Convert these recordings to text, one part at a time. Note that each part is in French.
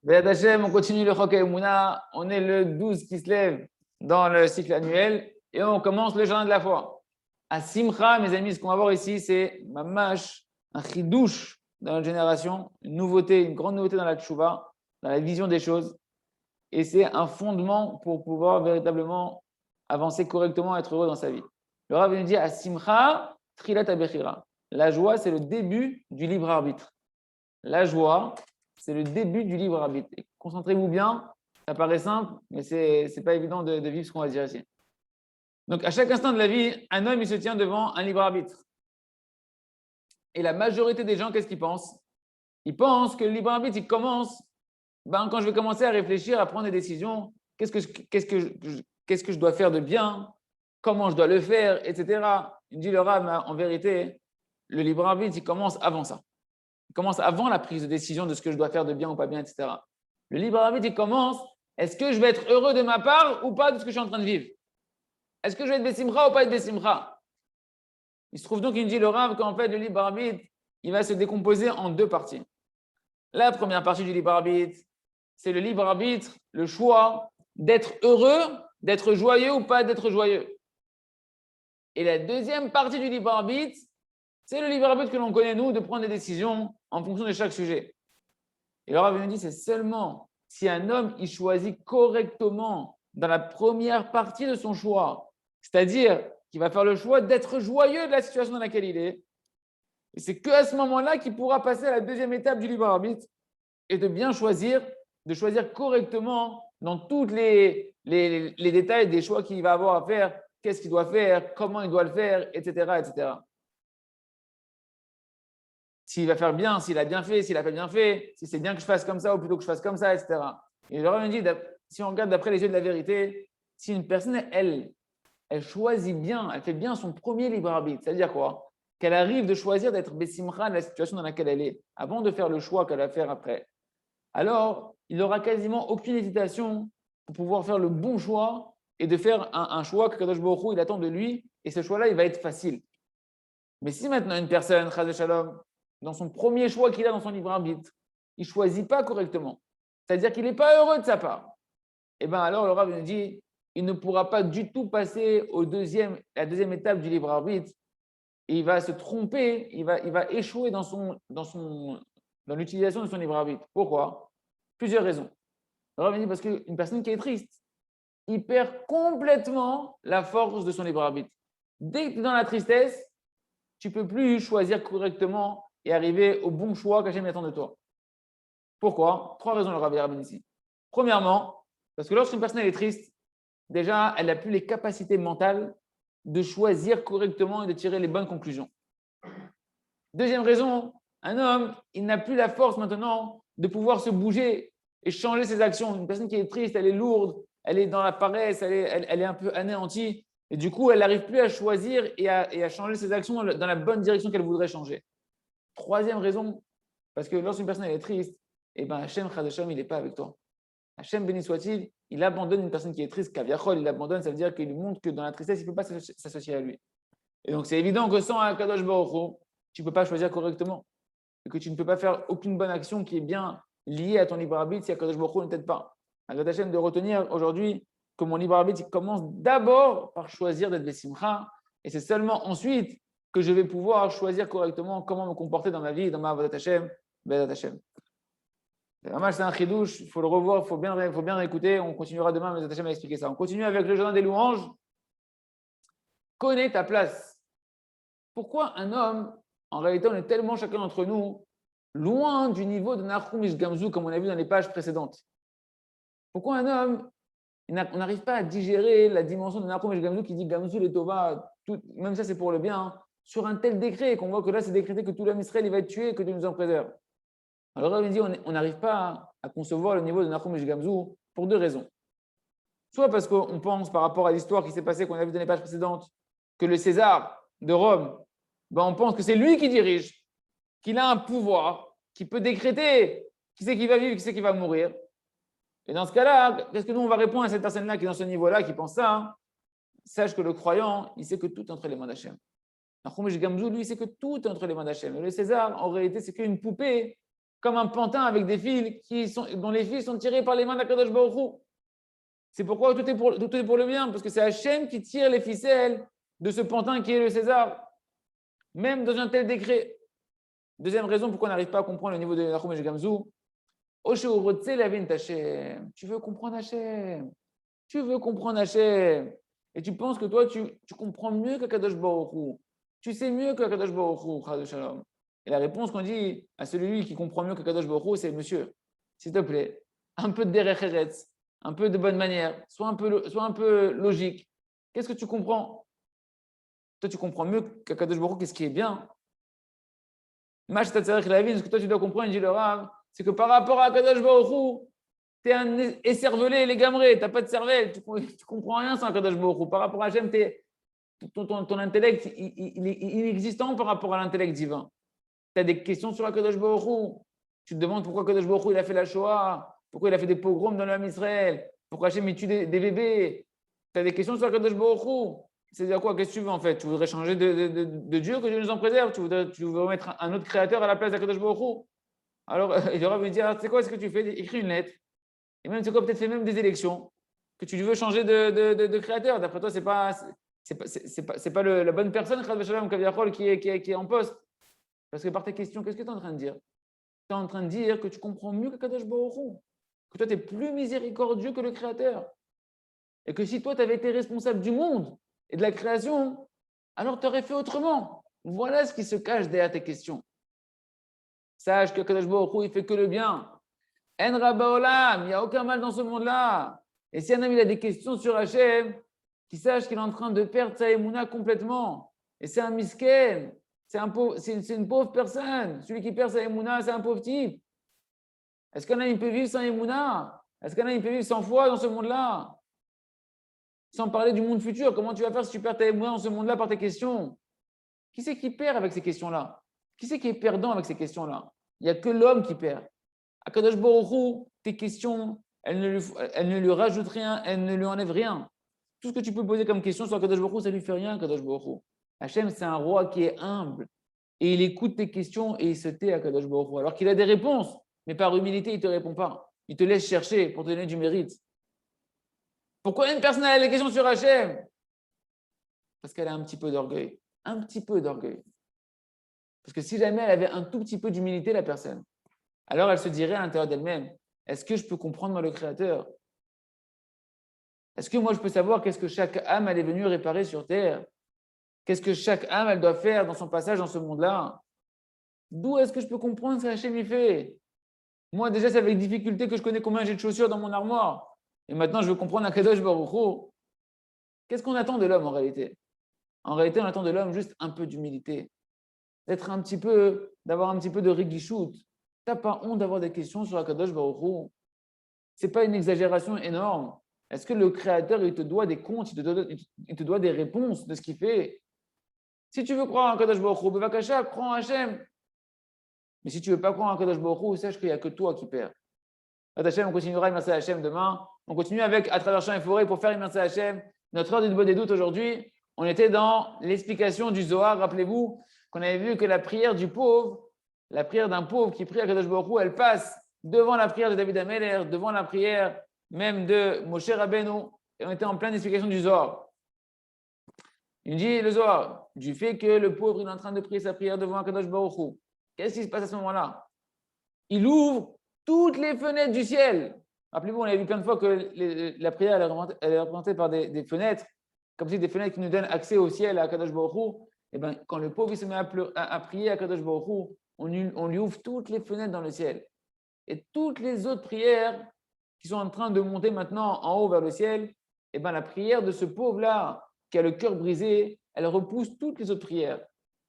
Béat Hashem, on continue le Chok Mouna. On est le 12 qui se lève dans le cycle annuel et on commence le jardin de la foi. À Simcha, mes amis, ce qu'on va voir ici, c'est mamash, un chidouche dans notre génération, une nouveauté, une grande nouveauté dans la tchouva, dans la vision des choses. Et c'est un fondement pour pouvoir véritablement avancer correctement, être heureux dans sa vie. Le Rav nous dit à Simcha, Trilat Abechira. La joie, c'est le début du libre arbitre. La joie, c'est le début du libre arbitre. Concentrez-vous bien, ça paraît simple, mais ce n'est pas évident de vivre ce qu'on va dire ici. Donc, à chaque instant de la vie, un homme, il se tient devant un libre arbitre. Et la majorité des gens, qu'est-ce qu'ils pensent? Ils pensent que le libre arbitre, il commence quand je vais commencer à réfléchir, à prendre des décisions, qu'est-ce que je dois faire de bien, comment je dois le faire, etc. Il dit le Rav, en vérité, le libre arbitre, il commence avant ça. Il commence avant la prise de décision de ce que je dois faire de bien ou pas bien, etc. Le libre arbitre, il commence, est-ce que je vais être heureux de ma part ou pas de ce que je suis en train de vivre? Est-ce que je vais être Bessimcha ou pas être Bessimcha? Il se trouve donc, il dit le Rav, qu'en fait, le libre arbitre, il va se décomposer en deux parties. La première partie du libre arbitre, c'est le libre arbitre, le choix d'être heureux, d'être joyeux ou pas d'être joyeux. Et la deuxième partie du libre arbitre, c'est le libre arbitre que l'on connaît, nous, de prendre des décisions en fonction de chaque sujet. Et le Rav nous dit, c'est seulement si un homme il choisit correctement dans la première partie de son choix, c'est-à-dire qu'il va faire le choix d'être joyeux de la situation dans laquelle il est, et c'est qu'à ce moment-là qu'il pourra passer à la deuxième étape du libre arbitre et de bien choisir, de choisir correctement dans tous les détails des choix qu'il va avoir à faire, qu'est-ce qu'il doit faire, comment il doit le faire, etc., etc. S'il va faire bien, s'il a bien fait, s'il n'a pas bien fait, si c'est bien que je fasse comme ça ou plutôt que je fasse comme ça, etc. Et le Rav dit, si on regarde d'après les yeux de la vérité, si une personne, elle choisit bien, elle fait bien son premier libre arbitre, c'est-à-dire quoi? Qu'elle arrive de choisir d'être Bessimcha de la situation dans laquelle elle est, avant de faire le choix qu'elle va faire après. Alors, il n'aura quasiment aucune hésitation pour pouvoir faire le bon choix et de faire un choix que Kadosh Baruch Hu, il attend de lui, et ce choix-là, il va être facile. Mais si maintenant une personne, Chaz Shalom, dans son premier choix qu'il a dans son libre arbitre, il ne choisit pas correctement, c'est-à-dire qu'il n'est pas heureux de sa part, et bien alors le Rav nous dit, il ne pourra pas du tout passer la deuxième étape du libre arbitre, et il va se tromper, il va échouer dans l'utilisation de son libre arbitre. Pourquoi? Plusieurs raisons. Le Rav dit parce qu'une personne qui est triste, il perd complètement la force de son libre arbitre. Dès que tu es dans la tristesse, tu ne peux plus choisir correctement et arriver au bon choix qu'Hachem attend de toi. Pourquoi? Trois raisons, le Rabbi ramène ici. Premièrement, parce que lorsqu'une personne est triste, déjà, elle n'a plus les capacités mentales de choisir correctement et de tirer les bonnes conclusions. Deuxième raison, un homme, il n'a plus la force maintenant de pouvoir se bouger et changer ses actions. Une personne qui est triste, elle est lourde, elle est dans la paresse, elle est un peu anéantie. Et du coup, elle n'arrive plus à choisir et à changer ses actions dans la bonne direction qu'elle voudrait changer. Troisième raison, parce que lorsqu'une personne est triste, eh ben Hachem Chadasham, il n'est pas avec toi. Hachem, béni soit-il, il abandonne une personne qui est triste, Kaviachol, il l'abandonne, ça veut dire qu'il lui montre que dans la tristesse, il ne peut pas s'associer à lui. Et donc, c'est évident que sans Kadosh Baruch Hu, tu ne peux pas choisir correctement. Et que tu ne peux pas faire aucune bonne action qui est bien liée à ton libre arbitre si Kadosh Baruch Hu ne t'aide pas. Alors, Hachem, de retenir aujourd'hui que mon libre arbitre, il commence d'abord par choisir d'être Bessimcha, et c'est seulement ensuite que je vais pouvoir choisir correctement comment me comporter dans ma vie, dans ma Avodat Hashem, Be'edat Hashem. C'est un chidouche, il faut le revoir, il faut bien écouter. On continuera demain, Be'edat Hashem, à expliquer ça. On continue avec le jardin des louanges. Connais ta place. Pourquoi un homme, en réalité, on est tellement chacun d'entre nous loin du niveau de Nachum Ish Gamzu, comme on a vu dans les pages précédentes? Pourquoi un homme, on n'arrive pas à digérer la dimension de Nachum Ish Gamzu qui dit Gamzu le Tova, même ça c'est pour le bien, hein, sur un tel décret qu'on voit que là c'est décrété que tout l'homme Israël il va être tué et que Dieu nous en préserve. Alors il dit on n'arrive pas à concevoir le niveau de Nachum Ish Gamzu pour deux raisons. Soit parce qu'on pense par rapport à l'histoire qui s'est passée, qu'on a vu dans les pages précédentes, que le César de Rome, on pense que c'est lui qui dirige, qu'il a un pouvoir, qui peut décréter qui c'est qui va vivre, qui c'est qui va mourir. Et dans ce cas-là, qu'est-ce que nous on va répondre à cette personne-là qui est dans ce niveau-là, qui pense ça, hein? Sache que le croyant, il sait que tout est entre les mains d'Hachem. Nachum Ish Gamzu, lui, il sait que tout est entre les mains d'Hachem. Et le César, en réalité, c'est qu'une poupée comme un pantin avec des fils dont les fils sont tirés par les mains d'Akadosh Baruch Hu. C'est pourquoi tout est pour le bien, parce que c'est Hachem qui tire les ficelles de ce pantin qui est le César, même dans un tel décret. Deuxième raison pourquoi on n'arrive pas à comprendre le niveau de Nachum et Gamzou. Tu veux comprendre Hachem. Tu veux comprendre Hachem. Et tu penses que toi, tu comprends mieux qu'Akadosh Baruch Hu. Tu sais mieux qu'Akadosh Baruch Hu, Chas Shalom. Et la réponse qu'on dit à celui qui comprend mieux qu'Akadosh Baruch Hu, c'est monsieur, s'il te plaît, un peu de derech eretz, un peu de bonne manière, sois un peu logique. Qu'est-ce que tu comprends? Toi, tu comprends mieux qu'Akadosh Baruch Hu, qu'est-ce qui est bien. Ce que toi, tu dois comprendre, il dit le Rav, c'est que par rapport à Akadosh Baruch Hu, tu es un écervelé, les gamrés, tu n'as pas de cervelle, tu ne comprends rien sans Akadosh Baruch Hu. Par rapport à Hachem, ton intellect, il est inexistant par rapport à l'intellect divin. Tu as des questions sur Akadosh Baruch Hu. Tu te demandes pourquoi Akadosh Baruch Hu il a fait la Shoah, pourquoi il a fait des pogroms dans l'âme Israël, pourquoi Hachem il tue des bébés. Tu as des questions sur Akadosh Baruch Hu. C'est-à-dire quoi? Qu'est-ce que tu veux en fait? Tu voudrais changer de Dieu, que Dieu nous en préserve? Tu veux remettre un autre créateur à la place d'Akadosh Baruch Hu? Alors, il aura me dire, c'est quoi ce que tu fais? Écris une lettre. Et même, c'est quoi? Peut-être fais même des élections. Que tu veux changer de créateur. D'après toi, c'est pas la bonne personne, qui est en poste. Parce que par tes questions, qu'est-ce que tu es en train de dire? Tu es en train de dire que tu comprends mieux que Kadosh Baruch Hu. Que toi, tu es plus miséricordieux que le créateur. Et que si toi, tu avais été responsable du monde et de la création, alors tu aurais fait autrement. Voilà ce qui se cache derrière tes questions. Sache que Kadosh Baruch Hu, il fait que le bien. En Rabba Olam, il n'y a aucun mal dans ce monde-là. Et si un homme il a des questions sur Hachem, qu'il sache qu'il est en train de perdre sa émouna complètement. Et c'est un misken, c'est une pauvre personne. Celui qui perd sa émouna, c'est un pauvre type. Est-ce qu'un homme il peut vivre sans émouna? Est-ce qu'un homme il peut vivre sans foi dans ce monde-là? Sans parler du monde futur, comment tu vas faire si tu perds ta émouna dans ce monde-là par tes questions? Qui c'est qui perd avec ces questions-là? Qui c'est qui est perdant avec ces questions-là? Il n'y a que l'homme qui perd. Akadosh Baruch Hu, tes questions, elles ne lui rajoutent rien, elles ne lui enlèvent rien. Tout ce que tu peux poser comme question sur Akadosh Baruch Hu, ça ne lui fait rien, Akadosh Baruch Hu. Hachem, c'est un roi qui est humble et il écoute tes questions et il se tait à Akadosh Baruch Hu. Alors qu'il a des réponses, mais par humilité, il ne te répond pas. Il te laisse chercher pour te donner du mérite. Pourquoi une personne a des questions sur Hachem? Parce qu'elle a un petit peu d'orgueil. Un petit peu d'orgueil. Parce que si jamais elle avait un tout petit peu d'humilité, la personne, alors elle se dirait à l'intérieur d'elle-même, est-ce que je peux comprendre moi le Créateur? Est-ce que moi je peux savoir qu'est-ce que chaque âme elle est venue réparer sur terre? Qu'est-ce que chaque âme elle doit faire dans son passage dans ce monde-là? D'où est-ce que je peux comprendre ce qu'Hachem y fait? Moi déjà c'est avec difficulté que je connais combien j'ai de chaussures dans mon armoire. Et maintenant je veux comprendre Akadosh Baruch Hu. Qu'est-ce qu'on attend de l'homme en réalité? En réalité on attend de l'homme juste un peu d'humilité. D'avoir un petit peu de rigichout. Tu n'as pas honte d'avoir des questions sur Akadosh Baruch Hu. Ce n'est pas une exagération énorme. Est-ce que le Créateur, il te doit des comptes, il te doit des réponses de ce qu'il fait? Si tu veux croire en Akadosh Baruch Hu, Bevakasha, crois en Hachem. Mais si tu ne veux pas croire en Akadosh Baruch Hu, sache qu'il n'y a que toi qui perds. Hachem, on continuera à Merci Hachem demain. On continue avec à travers champs et forêts pour faire Merci Hachem. Notre heure du débat des doutes aujourd'hui, on était dans l'explication du Zohar. Rappelez-vous qu'on avait vu que la prière du pauvre, la prière d'un pauvre qui prie à Kadosh Baruch Hu, elle passe devant la prière de David Ameler, devant la prière même de Moshe Rabbeinu. Et on était en pleine explication du Zohar. Il dit le Zohar, du fait que le pauvre il est en train de prier sa prière devant Kadosh Baruch Hu. Qu'est-ce qui se passe à ce moment-là? Il ouvre toutes les fenêtres du ciel. Rappelez-vous, on avait vu plein de fois que la prière elle est représentée par des fenêtres, comme si des fenêtres qui nous donnent accès au ciel à Kadosh Baruch Hu. Et bien, quand le pauvre il se met à prier à Kadosh Baruch Hu, on lui ouvre toutes les fenêtres dans le ciel. Et toutes les autres prières qui sont en train de monter maintenant en haut vers le ciel, et bien la prière de ce pauvre-là, qui a le cœur brisé, elle repousse toutes les autres prières.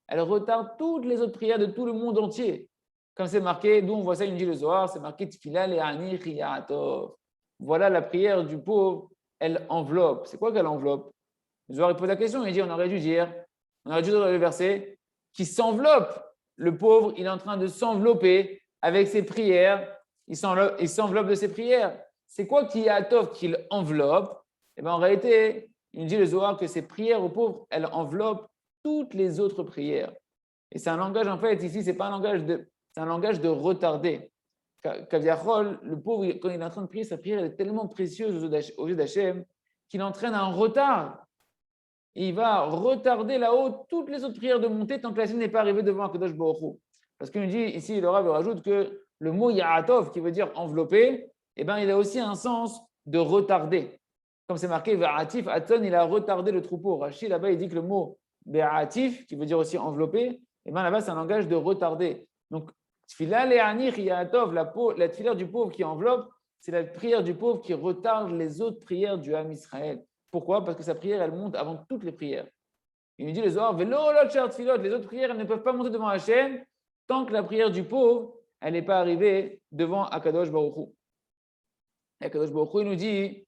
Elle retarde toutes les autres prières de tout le monde entier. Comme c'est marqué, d'où on voit ça, il dit le Zohar, c'est marqué Tfila le'ani chiyatov. Voilà la prière du pauvre, elle enveloppe. C'est quoi qu'elle enveloppe? Le Zohar il pose la question, il dit on aurait dû dire dans le verset, qui s'enveloppe. Le pauvre, il est en train de s'envelopper avec ses prières. Il s'enveloppe de ses prières. C'est quoi qui est atov qu'il enveloppe? Et bien en réalité, il dit le Zohar que ces prières aux pauvres, elles enveloppent toutes les autres prières. Et c'est un langage, en fait, ici, c'est pas un langage c'est un langage de retardé. Kaviachol, le pauvre, quand il est en train de prier, sa prière est tellement précieuse aux yeux d'Hachem qu'il entraîne un retard. Et il va retarder là-haut toutes les autres prières de montée tant que la sienne n'est pas arrivée devant Akadosh Baruch Hu. Parce qu'il nous dit ici, le Rav rajoute que le mot Ya'atov, qui veut dire enveloppé, eh ben, il a aussi un sens de retarder. Comme c'est marqué, Va'atif, Aton, il a retardé le troupeau. Rashi, là-bas, il dit que le mot Be'atif, qui veut dire aussi enveloppé, eh ben, là-bas, c'est un langage de retarder. Donc, Tfila le'anich Ya'atov, la tfila du pauvre qui enveloppe, c'est la prière du pauvre qui retarde les autres prières du Ham Israël. Pourquoi? Parce que sa prière, elle monte avant toutes les prières. Il nous dit le Zohar, les autres prières, elles ne peuvent pas monter devant Hachem tant que la prière du pauvre, elle n'est pas arrivée devant Akadosh Baruch Hu. Et Akadosh Baruch Hu, il nous dit,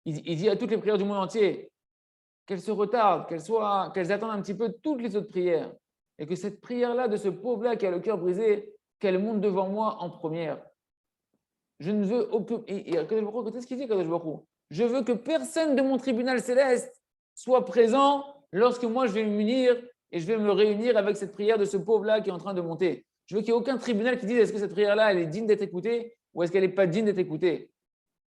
il dit à toutes les prières du monde entier qu'elles se retardent, qu'elles attendent un petit peu toutes les autres prières. Et que cette prière-là, de ce pauvre-là qui a le cœur brisé, qu'elle monte devant moi en première. Je ne veux aucun. Et Akadosh Baruch Hu, qu'est-ce qu'il dit, Akadosh Baruch Hu? Je veux que personne de mon tribunal céleste soit présent lorsque moi je vais me munir et je vais me réunir avec cette prière de ce pauvre-là qui est en train de monter. Je veux qu'il n'y ait aucun tribunal qui dise est-ce que cette prière-là, elle est digne d'être écoutée ou est-ce qu'elle n'est pas digne d'être écoutée.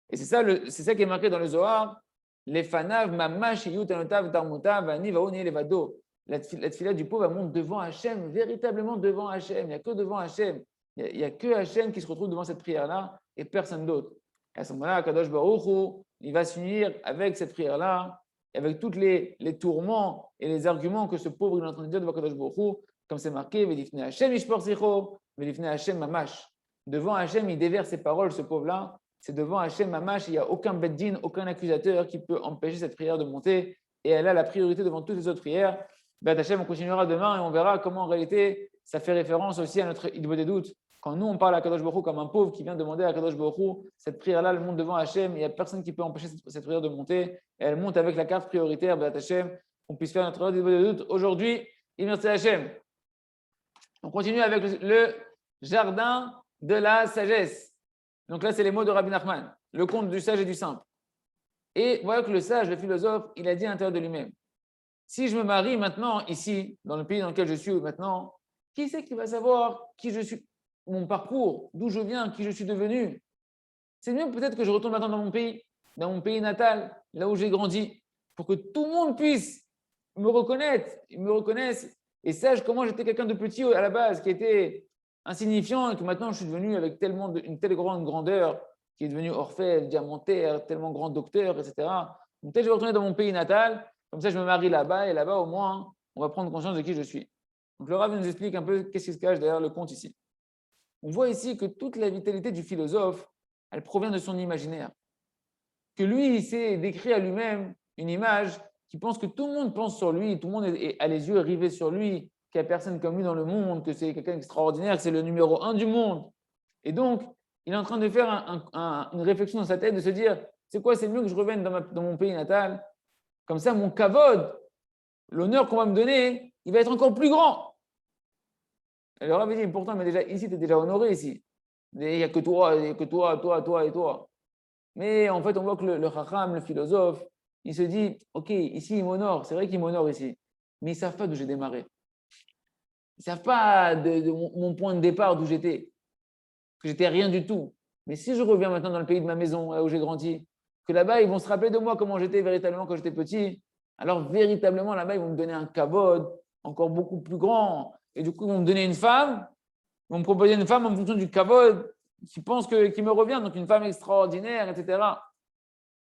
Et c'est ça qui est marqué dans le Zohar. Les fanav, mamash, yutanotav, tarmotav, vani, vaoni, levado. La tfila du pauvre, elle monte devant Hachem, véritablement devant Hachem. Il n'y a que devant Hachem. Il n'y a que Hachem qui se retrouve devant cette prière-là et personne d'autre. Et à ce moment-là, Kadosh Baruch Hu, il va s'unir avec cette prière-là, avec tous les tourments et les arguments que ce pauvre est en train de dire devant Kadosh Baruch Hu, comme c'est marqué, Vedifne Hachem Ishpor Sicho, Vedifne Hachem Mamash. Devant Hachem, il déverse ses paroles, ce pauvre-là. C'est devant Hachem Mamash, il n'y a aucun beddin, aucun accusateur qui peut empêcher cette prière de monter. Et elle a la priorité devant toutes les autres prières. Bet Hachem, on continuera demain et on verra comment en réalité ça fait référence aussi à notre Idbo des doutes. Quand nous, on parle à Kadosh Baruch Hu comme un pauvre qui vient demander à Kadosh Baruch Hu, cette prière-là, elle monte devant Hachem, il n'y a personne qui peut empêcher cette prière de monter. Et elle monte avec la carte prioritaire, B'at Hachem, qu'on puisse faire notre doute aujourd'hui. Et merci Hachem. On continue avec le jardin de la sagesse. Donc là, c'est les mots de Rabbi Nachman, le conte du sage et du simple. Et voilà que le sage, le philosophe, il a dit à l'intérieur de lui-même, si je me marie maintenant, ici, dans le pays dans lequel je suis maintenant, qui c'est qui va savoir qui je suis, mon parcours, d'où je viens, qui je suis devenu? C'est mieux peut-être que je retourne maintenant dans mon pays natal, là où j'ai grandi, pour que tout le monde puisse me reconnaisse et sache comment j'étais quelqu'un de petit à la base, qui était insignifiant et que maintenant je suis devenu avec une telle grande grandeur, qui est devenu orfèvre, diamantaire, tellement grand docteur, etc. Donc peut-être je vais retourner dans mon pays natal, comme ça je me marie là-bas et là-bas au moins on va prendre conscience de qui je suis. Donc le Rav nous explique un peu qu'est-ce qui se cache derrière le conte ici. On voit ici que toute la vitalité du philosophe, elle provient de son imaginaire. Que lui, il s'est décrit à lui-même une image qui pense que tout le monde pense sur lui, tout le monde a les yeux rivés sur lui, qu'il n'y a personne comme lui dans le monde, que c'est quelqu'un d'extraordinaire, que c'est le numéro 1 du monde. Et donc, il est en train de faire une réflexion dans sa tête, de se dire, c'est quoi, c'est mieux que je revienne dans mon pays natal. Comme ça, mon kavod, l'honneur qu'on va me donner, il va être encore plus grand. Et le Rav dit, pourtant, mais déjà, ici, tu es déjà honoré ici. Il n'y a que toi, toi et toi. Mais en fait, on voit que le Chacham, le philosophe, il se dit, ok, ici, il m'honore. C'est vrai qu'il m'honore ici. Mais ils ne savent pas d'où j'ai démarré. Ils ne savent pas de mon point de départ, d'où j'étais. Que j'étais rien du tout. Mais si je reviens maintenant dans le pays de ma maison, là où j'ai grandi, que là-bas, ils vont se rappeler de moi, comment j'étais véritablement quand j'étais petit, alors véritablement, là-bas, ils vont me donner un kavod encore beaucoup plus grand. Et du coup, ils vont me donner une femme, ils vont me proposer une femme en fonction du kavod qui pense qui me revient, donc une femme extraordinaire, etc.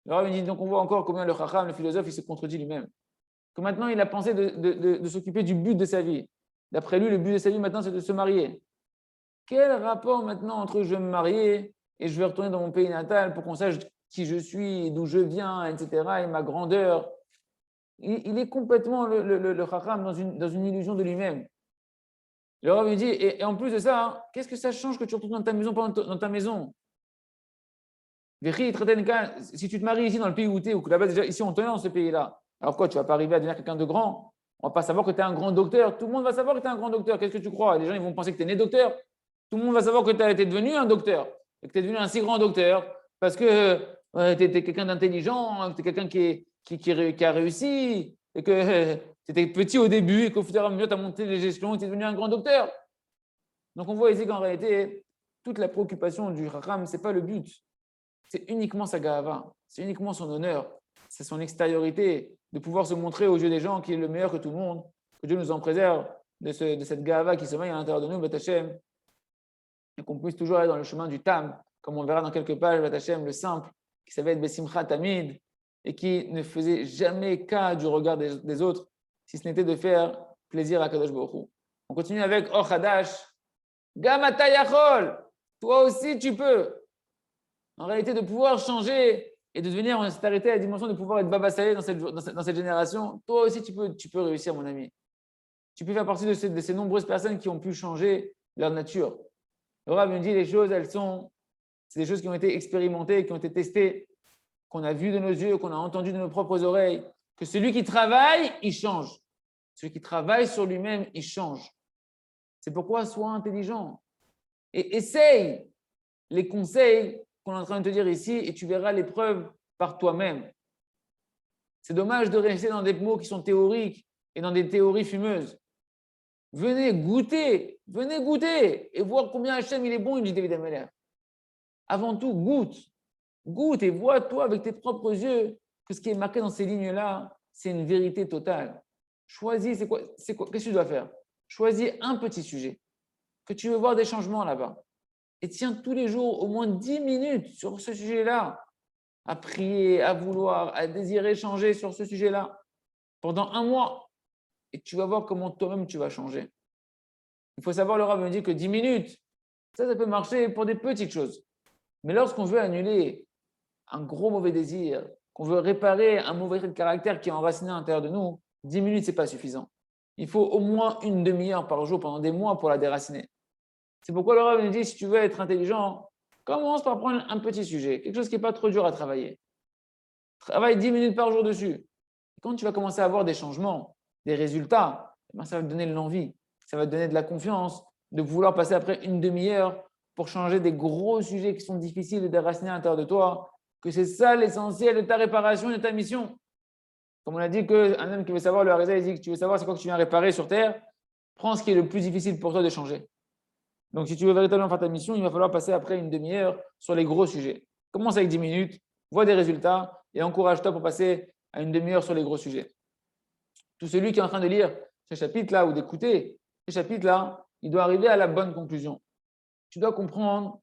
Alors, il dit, donc on voit encore combien le Chacham, le philosophe, il se contredit lui-même. Que maintenant, il a pensé de s'occuper du but de sa vie. D'après lui, le but de sa vie maintenant, c'est de se marier. Quel rapport maintenant entre je vais me marier et je vais retourner dans mon pays natal pour qu'on sache qui je suis, d'où je viens, etc., et ma grandeur? Il est complètement, le Chacham, dans une illusion de lui-même. Le Rav lui dit, et en plus de ça, hein, qu'est-ce que ça change que tu retournes dans ta maison, pas dans ta maison? Si tu te maries ici dans le pays où tu es, ou que là-bas, déjà, ici, on te dans ce pays-là, alors quoi, tu ne vas pas arriver à devenir quelqu'un de grand? On ne va pas savoir que tu es un grand docteur. Tout le monde va savoir que tu es un grand docteur. Qu'est-ce que tu crois? Les gens ils vont penser que tu es né docteur. Tout le monde va savoir que tu es devenu un docteur. Et que tu es devenu un si grand docteur parce que tu es quelqu'un d'intelligent, tu es quelqu'un qui a réussi, et que tu étais petit au début et qu'au fur et à mesure, tu as monté les échelons et tu es devenu un grand docteur. Donc, on voit ici qu'en réalité, toute la préoccupation du Chacham, ce n'est pas le but. C'est uniquement sa gava, c'est uniquement son honneur, c'est son extériorité, de pouvoir se montrer aux yeux des gens qu'il est le meilleur que tout le monde, que Dieu nous en préserve de cette gava qui sommeille à l'intérieur de nous, Beth Hashem, et qu'on puisse toujours aller dans le chemin du Tam, comme on verra dans quelques pages, Beth Hashem, le simple, qui savait être Besimcha Tamid, et qui ne faisait jamais cas du regard des autres, si ce n'était de faire plaisir à Kadosh Baruch Hu. On continue avec Or Hadash. Gamata Yachol, toi aussi tu peux. En réalité, de pouvoir changer et de devenir, on s'est arrêté à la dimension de pouvoir être Baba Saleh dans cette génération, toi aussi tu peux réussir, mon ami. Tu peux faire partie de ces nombreuses personnes qui ont pu changer leur nature. Le Rav nous dit les choses, c'est des choses qui ont été expérimentées, qui ont été testées, qu'on a vues de nos yeux, qu'on a entendues de nos propres oreilles, que celui qui travaille, il change. Celui qui travaille sur lui-même, il change. C'est pourquoi sois intelligent et essaye les conseils qu'on est en train de te dire ici et tu verras les preuves par toi-même. C'est dommage de rester dans des mots qui sont théoriques et dans des théories fumeuses. Venez goûter et voir combien Hachem il est bon, il dit David Ameller. Avant tout, goûte et vois toi avec tes propres yeux que ce qui est marqué dans ces lignes-là, c'est une vérité totale. Choisis, qu'est-ce que tu dois faire? Choisis un petit sujet, que tu veux voir des changements là-bas. Et tiens tous les jours au moins 10 minutes sur ce sujet-là, à prier, à vouloir, à désirer changer sur ce sujet-là, pendant un mois. Et tu vas voir comment toi-même tu vas changer. Il faut savoir, le Rav me dit que 10 minutes, ça peut marcher pour des petites choses. Mais lorsqu'on veut annuler un gros mauvais désir, qu'on veut réparer un mauvais trait de caractère qui est enraciné à l'intérieur de nous, 10 minutes, ce n'est pas suffisant. Il faut au moins une demi-heure par jour pendant des mois pour la déraciner. C'est pourquoi le Rav nous dit, si tu veux être intelligent, commence par prendre un petit sujet, quelque chose qui n'est pas trop dur à travailler. Travaille 10 minutes par jour dessus. Et quand tu vas commencer à avoir des changements, des résultats, ça va te donner de l'envie, ça va te donner de la confiance, de vouloir passer après une demi-heure pour changer des gros sujets qui sont difficiles de déraciner à l'intérieur de toi, que c'est ça l'essentiel de ta réparation et de ta mission. Comme on a dit qu'un homme qui veut savoir le Harizah, il dit que tu veux savoir c'est quoi que tu viens réparer sur Terre, prends ce qui est le plus difficile pour toi de changer. Donc, si tu veux véritablement faire ta mission, il va falloir passer après une demi-heure sur les gros sujets. Commence avec 10 minutes, vois des résultats et encourage-toi pour passer à une demi-heure sur les gros sujets. Tout celui qui est en train de lire ce chapitre-là ou d'écouter ce chapitre-là, il doit arriver à la bonne conclusion. Tu dois comprendre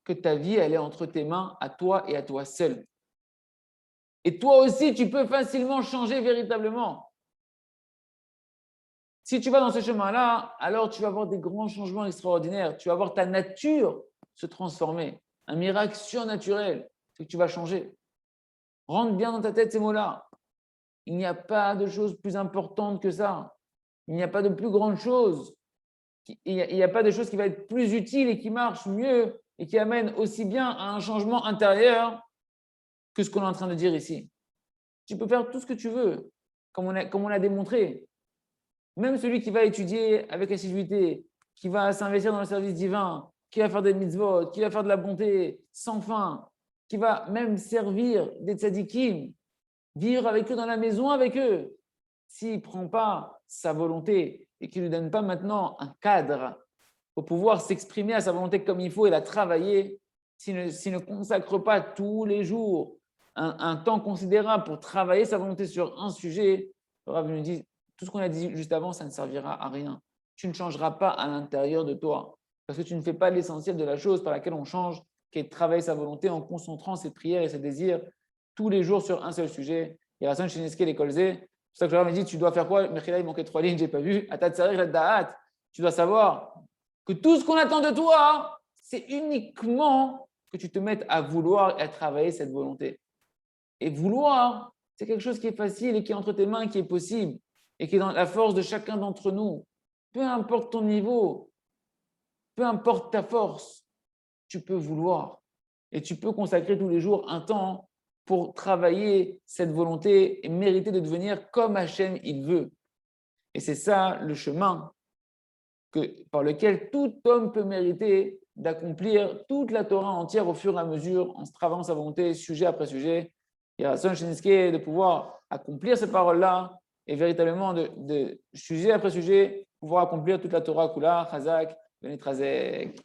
que ta vie, elle est entre tes mains, à toi et à toi seul. Et toi aussi, tu peux facilement changer véritablement. Si tu vas dans ce chemin-là, alors tu vas avoir des grands changements extraordinaires. Tu vas voir ta nature se transformer. Un miracle surnaturel, c'est que tu vas changer. Rentre bien dans ta tête ces mots-là. Il n'y a pas de chose plus importante que ça. Il n'y a pas de plus grande chose. Il n'y a pas de chose qui va être plus utile et qui marche mieux et qui amène aussi bien à un changement intérieur que ce qu'on est en train de dire ici. Tu peux faire tout ce que tu veux, comme on l'a démontré. Même celui qui va étudier avec assiduité, qui va s'investir dans le service divin, qui va faire des mitzvot, qui va faire de la bonté sans fin, qui va même servir des tzadikim, vivre avec eux dans la maison avec eux, s'il ne prend pas sa volonté et qu'il ne lui donne pas maintenant un cadre pour pouvoir s'exprimer à sa volonté comme il faut et la travailler, s'il ne consacre pas tous les jours un temps considérable pour travailler sa volonté sur un sujet, le Rav nous dit, tout ce qu'on a dit juste avant, ça ne servira à rien. Tu ne changeras pas à l'intérieur de toi parce que tu ne fais pas l'essentiel de la chose par laquelle on change, qui est de travailler sa volonté en concentrant ses prières et ses désirs tous les jours sur un seul sujet. Il y a Rasson Chineske l'école Z. C'est pour ça que le Rav me dit, tu dois faire quoi? Mechila, il manquait 3 lignes, je n'ai pas vu. Tu dois savoir que tout ce qu'on attend de toi, c'est uniquement que tu te mettes à vouloir et à travailler cette volonté. Et vouloir, c'est quelque chose qui est facile et qui est entre tes mains, qui est possible et qui est dans la force de chacun d'entre nous. Peu importe ton niveau, peu importe ta force, tu peux vouloir. Et tu peux consacrer tous les jours un temps pour travailler cette volonté et mériter de devenir comme Hachem il veut. Et c'est ça le chemin par lequel tout homme peut mériter d'accomplir toute la Torah entière au fur et à mesure, en se travaillant sa volonté, sujet après sujet. Il y a Rasson Chineske de pouvoir accomplir ces paroles-là et véritablement de sujet après sujet, pouvoir accomplir toute la Torah Kula, Chazak, Benitrazek.